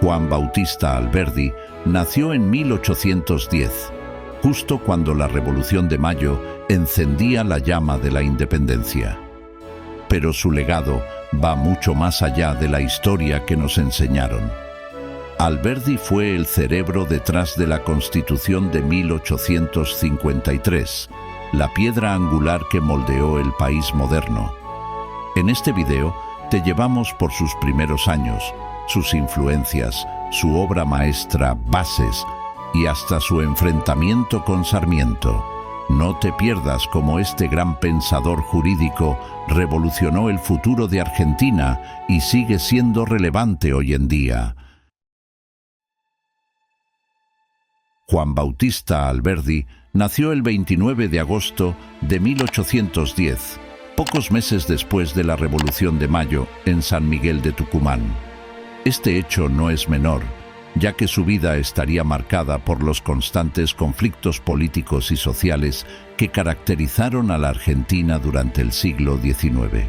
Juan Bautista Alberdi nació en 1810, justo cuando la Revolución de Mayo encendía la llama de la independencia. Pero su legado va mucho más allá de la historia que nos enseñaron. Alberdi fue el cerebro detrás de la Constitución de 1853, la piedra angular que moldeó el país moderno. En este video te llevamos por sus primeros años, sus influencias, su obra maestra, bases, y hasta su enfrentamiento con Sarmiento. No te pierdas cómo este gran pensador jurídico revolucionó el futuro de Argentina y sigue siendo relevante hoy en día. Juan Bautista Alberdi nació el 29 de agosto de 1810, pocos meses después de la Revolución de Mayo, en San Miguel de Tucumán. Este hecho no es menor, ya que su vida estaría marcada por los constantes conflictos políticos y sociales que caracterizaron a la Argentina durante el siglo XIX.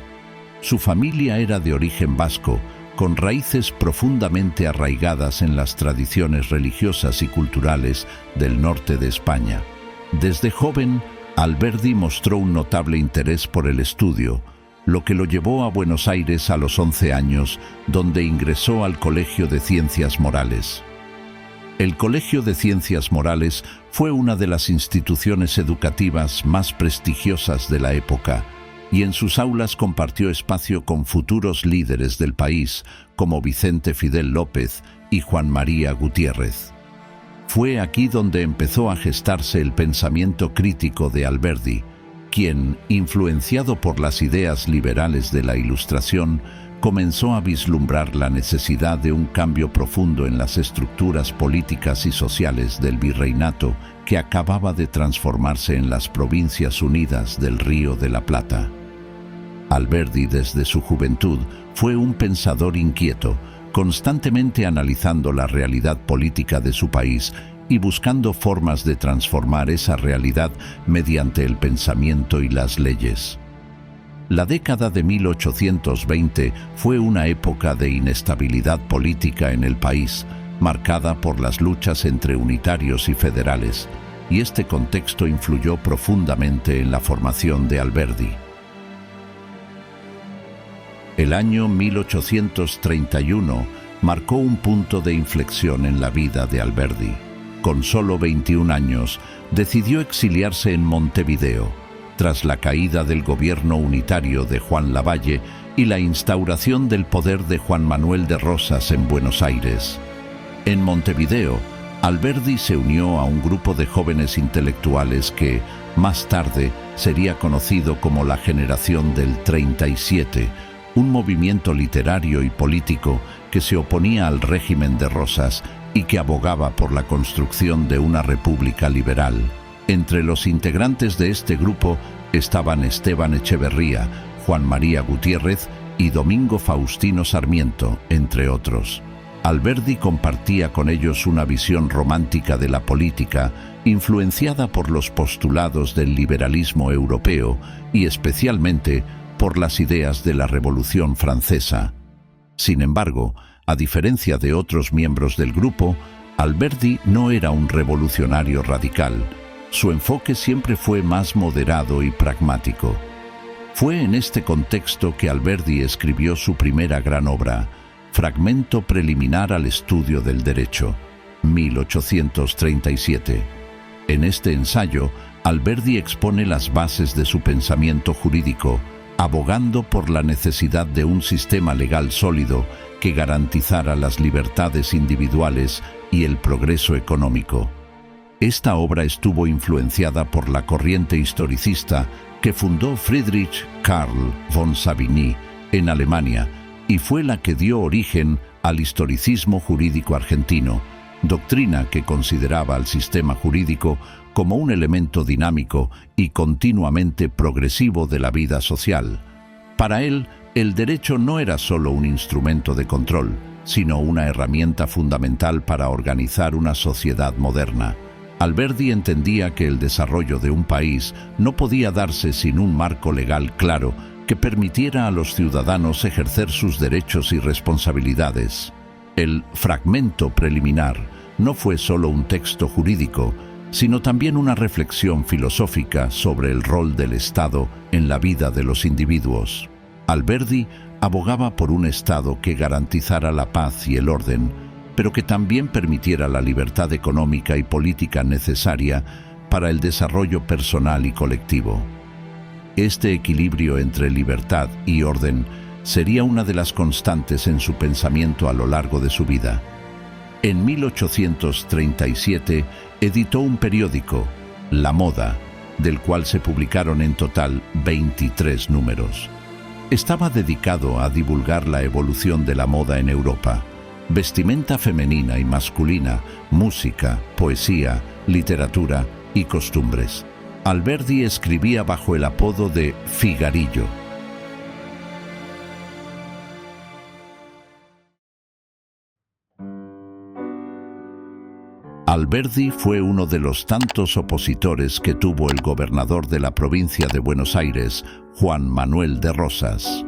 Su familia era de origen vasco, con raíces profundamente arraigadas en las tradiciones religiosas y culturales del norte de España. Desde joven, Alberdi mostró un notable interés por el estudio, lo que lo llevó a Buenos Aires a los 11 años, donde ingresó al Colegio de Ciencias Morales. El Colegio de Ciencias Morales fue una de las instituciones educativas más prestigiosas de la época, y en sus aulas compartió espacio con futuros líderes del país, como Vicente Fidel López y Juan María Gutiérrez. Fue aquí donde empezó a gestarse el pensamiento crítico de Alberdi, quien, influenciado por las ideas liberales de la Ilustración, comenzó a vislumbrar la necesidad de un cambio profundo en las estructuras políticas y sociales del virreinato que acababa de transformarse en las Provincias Unidas del Río de la Plata. Alberdi, desde su juventud, fue un pensador inquieto, constantemente analizando la realidad política de su país y buscando formas de transformar esa realidad mediante el pensamiento y las leyes. La década de 1820 fue una época de inestabilidad política en el país, marcada por las luchas entre unitarios y federales, y este contexto influyó profundamente en la formación de Alberdi. El año 1831 marcó un punto de inflexión en la vida de Alberdi. Con solo 21 años, decidió exiliarse en Montevideo, tras la caída del gobierno unitario de Juan Lavalle y la instauración del poder de Juan Manuel de Rosas en Buenos Aires. En Montevideo, Alberdi se unió a un grupo de jóvenes intelectuales que, más tarde, sería conocido como la Generación del 37, un movimiento literario y político que se oponía al régimen de Rosas y que abogaba por la construcción de una república liberal. Entre los integrantes de este grupo estaban Esteban Echeverría, Juan María Gutiérrez y Domingo Faustino Sarmiento, entre otros. Alberdi compartía con ellos una visión romántica de la política, influenciada por los postulados del liberalismo europeo y especialmente por las ideas de la Revolución Francesa. Sin embargo, a diferencia de otros miembros del grupo, Alberdi no era un revolucionario radical. Su enfoque siempre fue más moderado y pragmático. Fue en este contexto que Alberdi escribió su primera gran obra, Fragmento preliminar al estudio del derecho, 1837. En este ensayo, Alberdi expone las bases de su pensamiento jurídico, abogando por la necesidad de un sistema legal sólido que garantizara las libertades individuales y el progreso económico. Esta obra estuvo influenciada por la corriente historicista que fundó Friedrich Karl von Savigny en Alemania y fue la que dio origen al historicismo jurídico argentino, doctrina que consideraba al sistema jurídico como un elemento dinámico y continuamente progresivo de la vida social. Para él, el derecho no era solo un instrumento de control, sino una herramienta fundamental para organizar una sociedad moderna. Alberdi entendía que el desarrollo de un país no podía darse sin un marco legal claro que permitiera a los ciudadanos ejercer sus derechos y responsabilidades. El fragmento preliminar no fue solo un texto jurídico, sino también una reflexión filosófica sobre el rol del Estado en la vida de los individuos. Alberdi abogaba por un Estado que garantizara la paz y el orden, pero que también permitiera la libertad económica y política necesaria para el desarrollo personal y colectivo. Este equilibrio entre libertad y orden sería una de las constantes en su pensamiento a lo largo de su vida. En 1837 editó un periódico, La Moda, del cual se publicaron en total 23 números. Estaba dedicado a divulgar la evolución de la moda en Europa, vestimenta femenina y masculina, música, poesía, literatura y costumbres. Alberdi escribía bajo el apodo de Figarillo. Alberdi fue uno de los tantos opositores que tuvo el gobernador de la provincia de Buenos Aires, Juan Manuel de Rosas.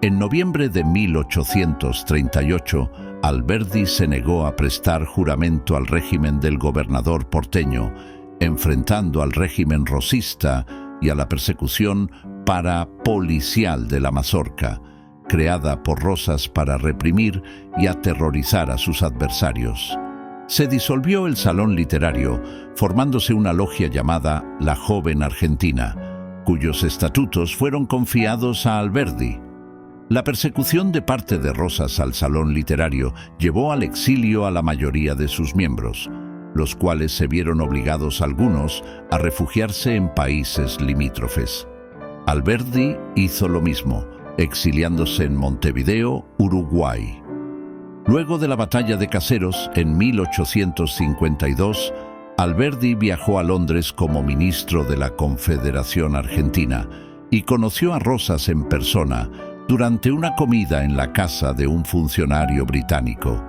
En noviembre de 1838, Alberdi se negó a prestar juramento al régimen del gobernador porteño, enfrentando al régimen rosista y a la persecución parapolicial de la Mazorca, creada por Rosas para reprimir y aterrorizar a sus adversarios. Se disolvió el Salón Literario, formándose una logia llamada La Joven Argentina, cuyos estatutos fueron confiados a Alberdi. La persecución de parte de Rosas al Salón Literario llevó al exilio a la mayoría de sus miembros, los cuales se vieron obligados algunos a refugiarse en países limítrofes. Alberdi hizo lo mismo, exiliándose en Montevideo, Uruguay. Luego de la batalla de Caseros, en 1852, Alberdi viajó a Londres como ministro de la Confederación Argentina y conoció a Rosas en persona durante una comida en la casa de un funcionario británico.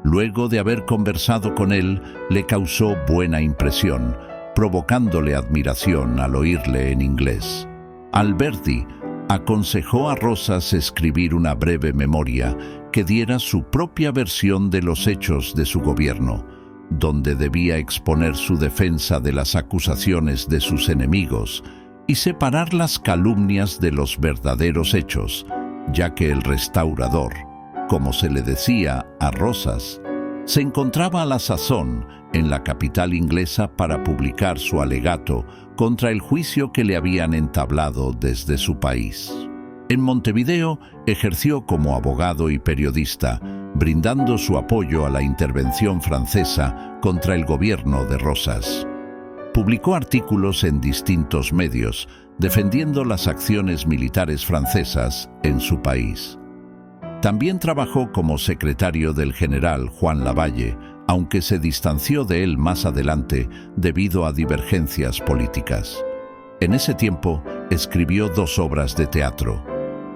Luego de haber conversado con él, le causó buena impresión, provocándole admiración al oírle en inglés. Alberdi aconsejó a Rosas escribir una breve memoria que diera su propia versión de los hechos de su gobierno, donde debía exponer su defensa de las acusaciones de sus enemigos y separar las calumnias de los verdaderos hechos, ya que el restaurador, como se le decía a Rosas, se encontraba a la sazón en la capital inglesa para publicar su alegato contra el juicio que le habían entablado desde su país. En Montevideo ejerció como abogado y periodista, brindando su apoyo a la intervención francesa contra el gobierno de Rosas. Publicó artículos en distintos medios, defendiendo las acciones militares francesas en su país. También trabajó como secretario del general Juan Lavalle, aunque se distanció de él más adelante debido a divergencias políticas. En ese tiempo escribió 2 obras de teatro,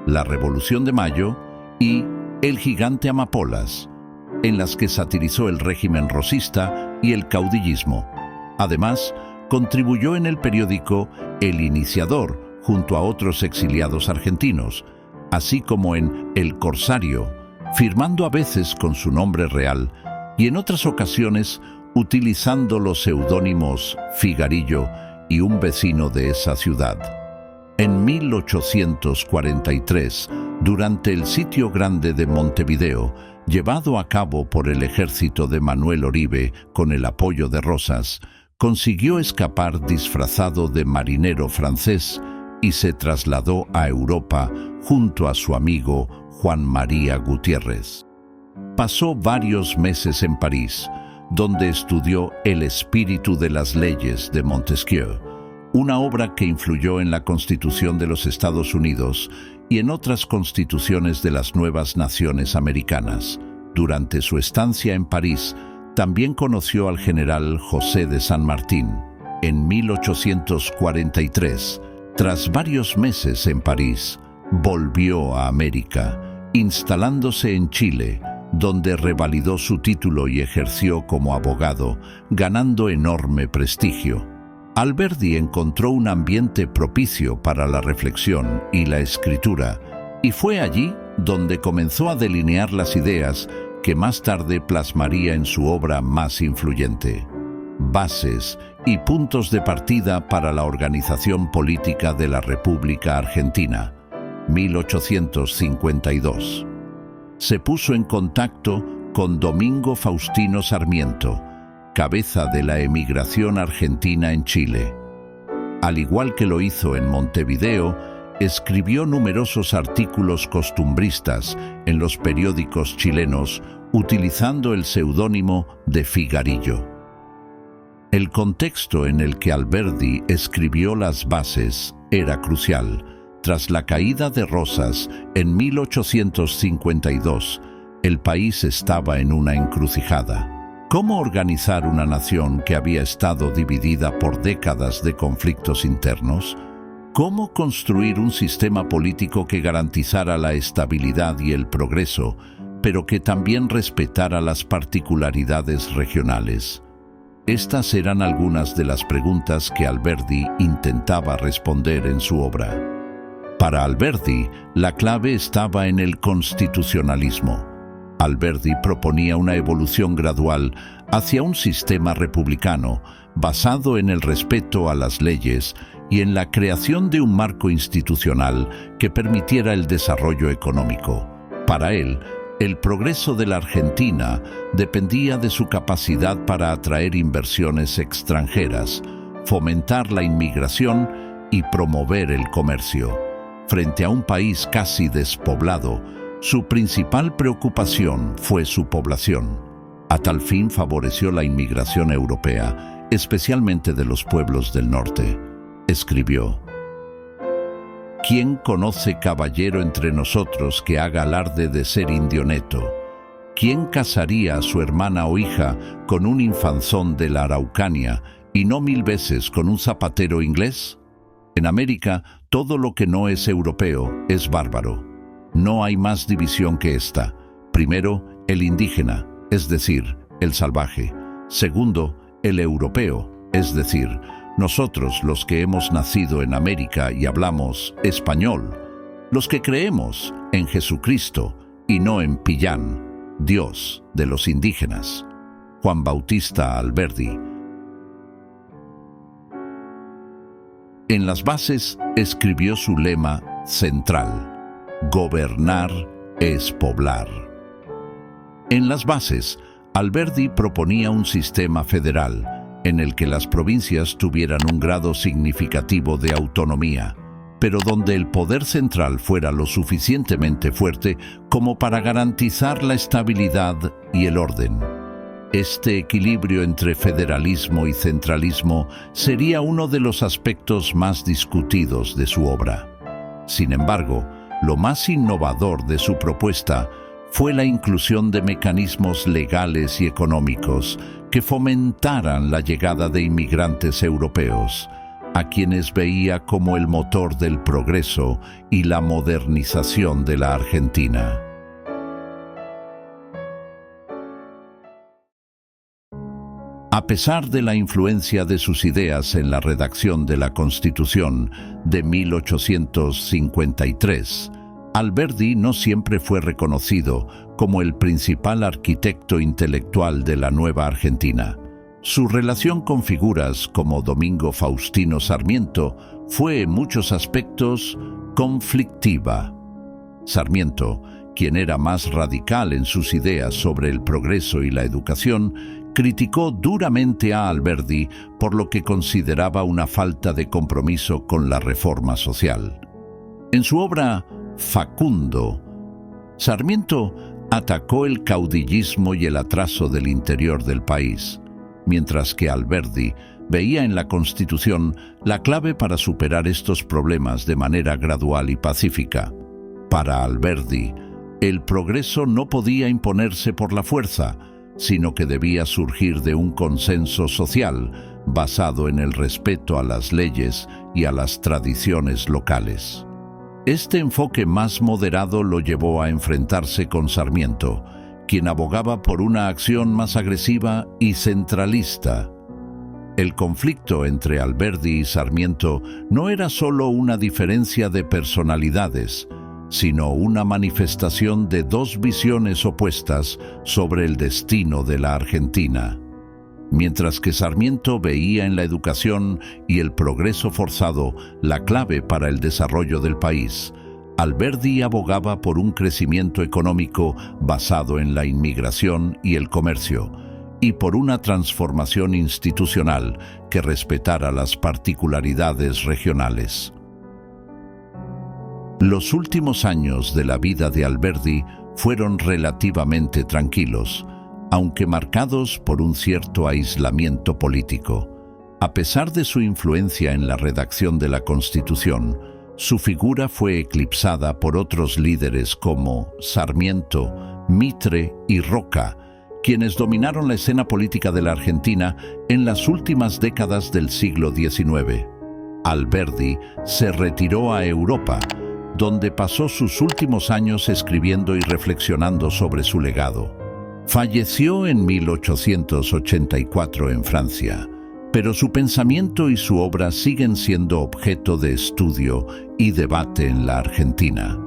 La Revolución de Mayo y El gigante Amapolas, en las que satirizó el régimen rosista y el caudillismo. Además, contribuyó en el periódico El Iniciador junto a otros exiliados argentinos, así como en El Corsario, firmando a veces con su nombre real y en otras ocasiones utilizando los seudónimos Figarillo y un vecino de esa ciudad. En 1843, durante el Sitio Grande de Montevideo, llevado a cabo por el ejército de Manuel Oribe con el apoyo de Rosas, consiguió escapar disfrazado de marinero francés y se trasladó a Europa junto a su amigo Juan María Gutiérrez. Pasó varios meses en París, donde estudió El espíritu de las leyes de Montesquieu, una obra que influyó en la Constitución de los Estados Unidos y en otras constituciones de las nuevas naciones americanas. Durante su estancia en París, también conoció al general José de San Martín. En 1843, tras varios meses en París, volvió a América, instalándose en Chile, donde revalidó su título y ejerció como abogado, ganando enorme prestigio. Alberdi encontró un ambiente propicio para la reflexión y la escritura, y fue allí donde comenzó a delinear las ideas que más tarde plasmaría en su obra más influyente. Bases y puntos de partida para la organización política de la República Argentina, 1852. Se puso en contacto con Domingo Faustino Sarmiento, cabeza de la emigración argentina en Chile. Al igual que lo hizo en Montevideo, escribió numerosos artículos costumbristas en los periódicos chilenos utilizando el seudónimo de Figarillo. El contexto en el que Alberdi escribió Las Bases era crucial. Tras la caída de Rosas en 1852, el país estaba en una encrucijada. ¿Cómo organizar una nación que había estado dividida por décadas de conflictos internos? ¿Cómo construir un sistema político que garantizara la estabilidad y el progreso, pero que también respetara las particularidades regionales? Estas eran algunas de las preguntas que Alberdi intentaba responder en su obra. Para Alberdi, la clave estaba en el constitucionalismo. Alberdi proponía una evolución gradual hacia un sistema republicano basado en el respeto a las leyes y en la creación de un marco institucional que permitiera el desarrollo económico. Para él, el progreso de la Argentina dependía de su capacidad para atraer inversiones extranjeras, fomentar la inmigración y promover el comercio. Frente a un país casi despoblado, su principal preocupación fue su población. A tal fin favoreció la inmigración europea, especialmente de los pueblos del norte. Escribió: ¿Quién conoce caballero entre nosotros que haga alarde de ser indio neto? ¿Quién casaría a su hermana o hija con un infanzón de la Araucanía y no 1000 veces con un zapatero inglés? En América, todo lo que no es europeo es bárbaro. No hay más división que esta. Primero, el indígena, es decir, el salvaje. Segundo, el europeo, es decir, nosotros los que hemos nacido en América y hablamos español, los que creemos en Jesucristo y no en Pillán, Dios de los indígenas. Juan Bautista Alberdi. En Las Bases escribió su lema central: gobernar es poblar. En Las Bases, Alberdi proponía un sistema federal en el que las provincias tuvieran un grado significativo de autonomía, pero donde el poder central fuera lo suficientemente fuerte como para garantizar la estabilidad y el orden. Este equilibrio entre federalismo y centralismo sería uno de los aspectos más discutidos de su obra. Sin embargo, lo más innovador de su propuesta fue la inclusión de mecanismos legales y económicos que fomentaran la llegada de inmigrantes europeos, a quienes veía como el motor del progreso y la modernización de la Argentina. A pesar de la influencia de sus ideas en la redacción de la Constitución de 1853, Alberdi no siempre fue reconocido como el principal arquitecto intelectual de la nueva Argentina. Su relación con figuras como Domingo Faustino Sarmiento fue en muchos aspectos conflictiva. Sarmiento, quien era más radical en sus ideas sobre el progreso y la educación, criticó duramente a Alberdi por lo que consideraba una falta de compromiso con la reforma social. En su obra Facundo, Sarmiento atacó el caudillismo y el atraso del interior del país, mientras que Alberdi veía en la Constitución la clave para superar estos problemas de manera gradual y pacífica. Para Alberdi, el progreso no podía imponerse por la fuerza, sino que debía surgir de un consenso social basado en el respeto a las leyes y a las tradiciones locales. Este enfoque más moderado lo llevó a enfrentarse con Sarmiento, quien abogaba por una acción más agresiva y centralista. El conflicto entre Alberdi y Sarmiento no era solo una diferencia de personalidades, sino una manifestación de dos visiones opuestas sobre el destino de la Argentina. Mientras que Sarmiento veía en la educación y el progreso forzado la clave para el desarrollo del país, Alberdi abogaba por un crecimiento económico basado en la inmigración y el comercio, y por una transformación institucional que respetara las particularidades regionales. Los últimos años de la vida de Alberdi fueron relativamente tranquilos, aunque marcados por un cierto aislamiento político. A pesar de su influencia en la redacción de la Constitución, su figura fue eclipsada por otros líderes como Sarmiento, Mitre y Roca, quienes dominaron la escena política de la Argentina en las últimas décadas del siglo XIX. Alberdi se retiró a Europa, donde pasó sus últimos años escribiendo y reflexionando sobre su legado. Falleció en 1884 en Francia, pero su pensamiento y su obra siguen siendo objeto de estudio y debate en la Argentina.